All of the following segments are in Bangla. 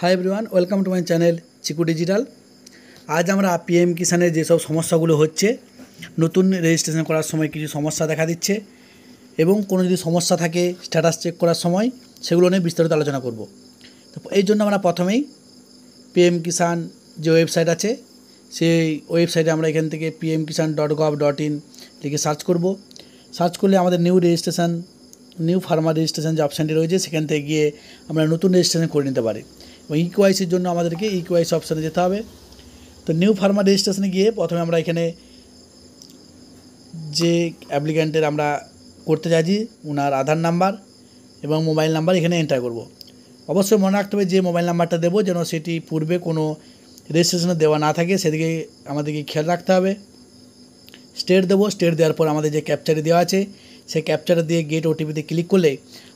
High everyone welcome to my channel Chiku digital. आज আমরা পিএম কিষানের যেসব সমস্যাগুলো হচ্ছে নতুন রেজিস্ট্রেশন করার সময় কিছু সমস্যা দেখা দিচ্ছে এবং কোনো যদি সমস্যা থাকে স্ট্যাটাস চেক করার সময় সেগুলো নিয়ে বিস্তারিত আলোচনা করব। তো এই জন্য আমরা প্রথমেই পিএম কিষান যে ওয়েবসাইট আছে সেই ওয়েবসাইটে আমরা এখান থেকে pmkisan.gov.in লিখে সার্চ করব। সার্চ করলে আমাদের নিউ ফার্মার রেজিস্ট্রেশন যে অপশানটি রয়েছে সেখান থেকে গিয়ে আমরা নতুন রেজিস্ট্রেশন করে নিতে পারি এবং ইকেওয়াইসির জন্য আমাদেরকে ইকেওয়াইসি অপশানে যেতে হবে। তো নিউ ফার্মার রেজিস্ট্রেশনে গিয়ে প্রথমে আমরা এখানে যে অ্যাপ্লিক্যান্টের আমরা করতে চাইছি ওনার আধার নাম্বার এবং মোবাইল নাম্বার এখানে এন্টার করব। অবশ্যই মনে রাখতে হবে যে মোবাইল নাম্বারটা দেবো যেন সেটি পূর্বে কোনো রেজিস্ট্রেশনে দেওয়া না থাকে সেদিকে আমাদেরকে খেয়াল রাখতে হবে। স্টেট দেবো, স্টেট দেওয়ার পর আমাদের যে ক্যাপচারে দেওয়া আছে সেই ক্যাপচারে দিয়ে গেট ওটিপিতে ক্লিক করলে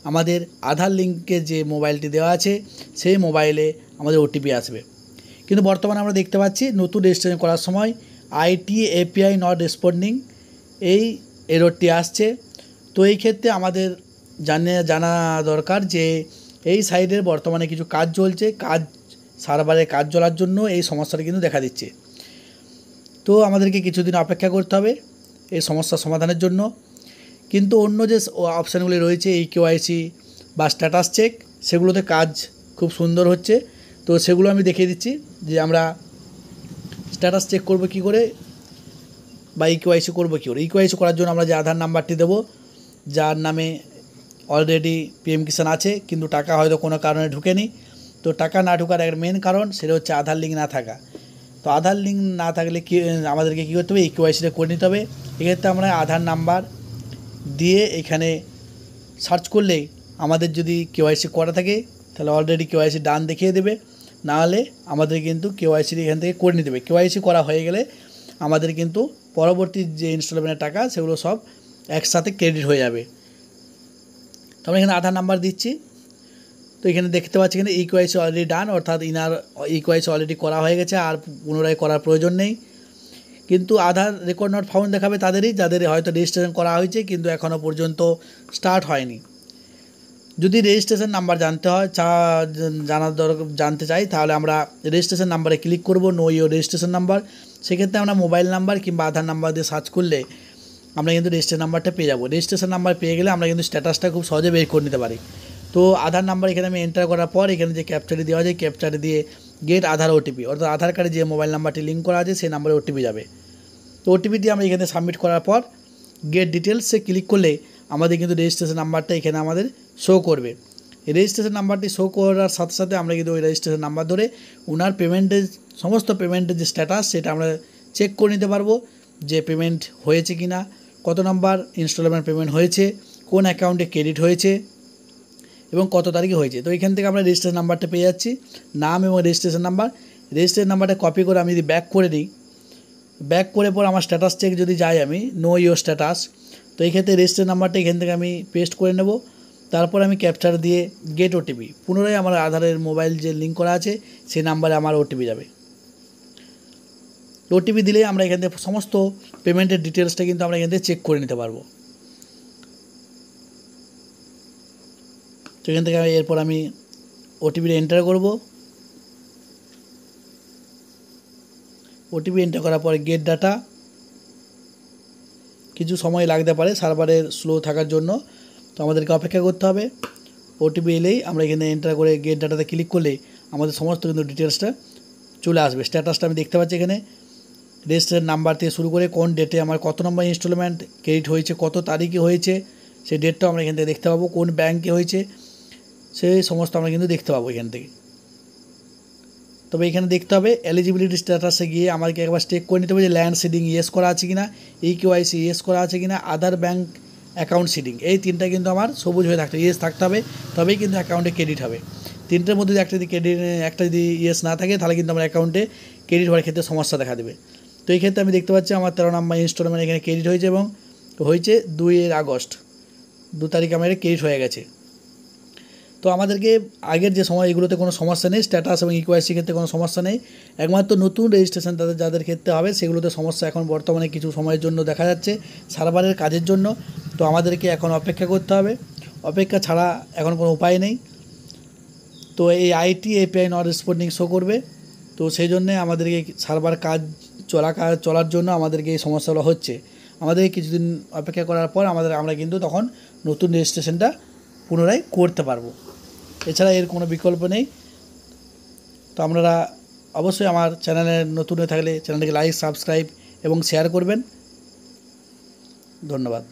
আমাদের আধার লিঙ্কের যে মোবাইলটি দেওয়া আছে সেই মোবাইলে আমাদের ওটিপি আসবে। কিন্তু বর্তমানে আমরা দেখতে পাচ্ছি নতুন রেজিস্ট্রেশন করার সময় আইটি এপিআই নট রেসপন্ডিং এই এররটি আসছে। তো এই ক্ষেত্রে আমাদের জানা দরকার যে এই সাইটের বর্তমানে কিছু কাজ চলছে, সার্ভারে কাজ চলার জন্য এই সমস্যাটা কিন্তু দেখা দিচ্ছে। তো আমাদেরকে কিছুদিন অপেক্ষা করতে হবে এই সমস্যার সমাধানের জন্য। কিন্তু অন্য যে অপশানগুলি রয়েছে ইকেওয়াইসি বা স্ট্যাটাস চেক সেগুলোতে কাজ খুব সুন্দর হচ্ছে। তো সেগুলো আমি দেখিয়ে দিচ্ছি যে আমরা স্ট্যাটাস চেক করব কী করে বা ইকেওয়াইসি করব কী করে। ইকেওয়াইসি করার জন্য আমরা যে আধার নাম্বারটি দেবো যার নামে অলরেডি পিএম কিষান আছে কিন্তু টাকা হয়তো কোনো কারণে ঢুকেনি। তো টাকা না ঢোকার একটা মেন কারণ সেটা হচ্ছে আধার লিঙ্ক না থাকা। তো আধার লিঙ্ক না থাকলে কি আমাদেরকে কী করতে হবে, ইকেওয়াইসিটা করে নিতে হবে। এক্ষেত্রে আমরা আধার নাম্বার দিয়ে এখানে সার্চ করলেই আমাদের যদি কেওয়াইসি করা থাকে তাহলে অলরেডি কেওয়াইসি ডান দেখিয়ে দেবে, না হলে আমাদের কিন্তু কেওয়াইসি এখান থেকে করে নিতে হবে। কেওয়াইসি করা হয়ে গেলে আমাদের কিন্তু পরবর্তী যে ইনস্টলমেন্টের টাকা সেগুলো সব একসাথে ক্রেডিট হয়ে যাবে। তো আমরা এখানে আধার নাম্বার দিচ্ছি। তো এখানে দেখতে পাচ্ছি এখানে ইকেওয়াইসি অলরেডি ডান, অর্থাৎ ইনার ইকেওয়াইসি অলরেডি করা হয়ে গেছে, আর পুনরায় করার প্রয়োজন নেই। কিন্তু আধার রেকর্ড নট ফাউন্ড দেখাবে তাদেরই যাদের হয়তো রেজিস্ট্রেশন করা হয়েছে কিন্তু এখনও পর্যন্ত স্টার্ট হয়নি। যদি রেজিস্ট্রেশন নাম্বার জানতে চাই তাহলে আমরা রেজিস্ট্রেশন নাম্বারে ক্লিক করব, নো ইওর রেজিস্ট্রেশন নাম্বার। সেক্ষেত্রে আমরা মোবাইল নাম্বার কিংবা আধার নাম্বার দিয়ে সার্চ করলে আমরা কিন্তু রেজিস্ট্রেশন নাম্বারটা পেয়ে যাব। রেজিস্ট্রেশন নাম্বার পেয়ে গেলে আমরা কিন্তু স্ট্যাটাসটা খুব সহজে বের করে নিতে পারি। তো আধার নাম্বার এখানে আমি এন্টার করার পর এখানে যে ক্যাপচারে দেওয়া যায় ক্যাপচারে দিয়ে গেট আধার ওটিপি, অর্থাৎ আধার কার্ডে যে মোবাইল নাম্বারটি লিঙ্ক করা আছে সেই নাম্বারে ওটিপি যাবে। তো ওটিপি দিয়ে আমরা এখানে সাবমিট করার পর গেট ডিটেলসে ক্লিক করলে আমাদের কিন্তু রেজিস্ট্রেশন নাম্বারটা এখানে আমাদের শো করবে। এই রেজিস্ট্রেশন নাম্বারটি শো করার সাথে সাথে আমরা কিন্তু ওই রেজিস্ট্রেশন নাম্বার ধরে ওনার সমস্ত পেমেন্টের যে স্ট্যাটাস সেটা আমরা চেক করে নিতে পারবো যে পেমেন্ট হয়েছে কি না, কত নাম্বার ইনস্টলমেন্ট পেমেন্ট হয়েছে, কোন অ্যাকাউন্টে ক্রেডিট হয়েছে এবং কত তারিখে হয়েছে। তো এখান থেকে আমরা রেজিস্ট্রেশন নাম্বারটা পেয়ে যাচ্ছি, নাম এবং রেজিস্ট্রেশন নাম্বারটা কপি করে আমি যদি ব্যাক করে দিই, ব্যাক করে পর আমার স্ট্যাটাস চেক যদি যাই আমি নো ইওর স্ট্যাটাস, তো এই ক্ষেত্রে রেজিস্ট্রেশন নাম্বারটা এখান থেকে আমি পেস্ট করে নেব। তারপর আমি ক্যাপচার দিয়ে গেট ওটিপি, পুনরায় আমার আধারের মোবাইল যে লিঙ্ক করা আছে সেই নাম্বারে আমার ওটিপি যাবে। ওটিপি দিলেই আমরা এখান থেকে সমস্ত পেমেন্টের ডিটেলসটা কিন্তু আমরা এখান থেকে চেক করে নিতে পারবো। তো এখান থেকে এরপর আমি ওটিপিটা এন্টার করব। ওটিপি এন্টার করার পরে গেট ডাটা, কিছু সময় লাগতে পারে সার্ভারের স্লো থাকার জন্য, তো আমাদেরকে অপেক্ষা করতে হবে। ওটিপি এলেই আমরা এখানে এন্টার করে গেট ডাটাতে ক্লিক করলে আমাদের সমস্ত কিন্তু ডিটেলসটা চলে আসবে। স্ট্যাটাসটা আমি দেখতে পাচ্ছি এখানে রেজিস্ট্রেশন নাম্বার থেকে শুরু করে কোন ডেটে আমার কত নম্বর ইনস্টলমেন্ট ক্রেডিট হয়েছে, কত তারিখে হয়েছে সেই ডেটটাও আমরা এখান থেকে দেখতে পাবো, কোন ব্যাঙ্কে হয়েছে সেই সমস্ত আমরা কিন্তু দেখতে পাবো এখান থেকে। তবে এখানে দেখতে হবে এলিজিবিলিটি স্ট্যাটাসে গিয়ে আমাদেরকে একবার চেক করে নিতে হবে যে ল্যান্ড সিডিং ইয়েস করা আছে কিনা, ইকেওয়াইসি ইয়েস করা আছে কিনা, আদার ব্যাঙ্ক অ্যাকাউন্ট সিডিং, এই তিনটা কিন্তু আমার সবুজ হয়ে থাকতে ইয়েস থাকতে হবে, তবেই কিন্তু অ্যাকাউন্টে ক্রেডিট হবে। তিনটের মধ্যে একটা যদি ইয়েস না থাকে তাহলে কিন্তু আমার অ্যাকাউন্টে ক্রেডিট হওয়ার ক্ষেত্রে সমস্যা দেখা দেবে। তো এই ক্ষেত্রে আমি দেখতে পাচ্ছি আমার 13 নম্বর ইনস্টলমেন্ট এখানে ক্রেডিট হয়েছে এবং হয়েছে 2 আগস্ট, 2 তারিখে আমার ক্রেডিট হয়ে গেছে। তো আমাদেরকে আগের যে সময় এগুলোতে কোনো সমস্যা নেই, স্ট্যাটাস এবং ইকেওয়াইসি ক্ষেত্রে কোনো সমস্যা নেই, একমাত্র নতুন রেজিস্ট্রেশন যাদের ক্ষেত্রে হবে সেগুলোতে সমস্যা এখন বর্তমানে কিছু সময়ের জন্য দেখা যাচ্ছে সার্ভারের কাজের জন্য। তো আমাদেরকে এখন অপেক্ষা করতে হবে, অপেক্ষা ছাড়া এখন কোনো উপায় নেই। তো এই IT API not responding show করবে। তো সেই জন্যে আমাদেরকে সার্ভার কাজ চলার জন্য আমাদেরকে এই সমস্যাগুলো হচ্ছে। আমাদেরকে কিছুদিন অপেক্ষা করার পর আমরা কিন্তু তখন নতুন রেজিস্ট্রেশনটা পুনরায় করতে পারবো। এছাড়া এর কোনো বিকল্প নেই। তো আপনারা অবশ্যই আমার চ্যানেলে নতুন হয়ে থাকলে চ্যানেলটিকে লাইক, সাবস্ক্রাইব এবং শেয়ার করবেন। ধন্যবাদ।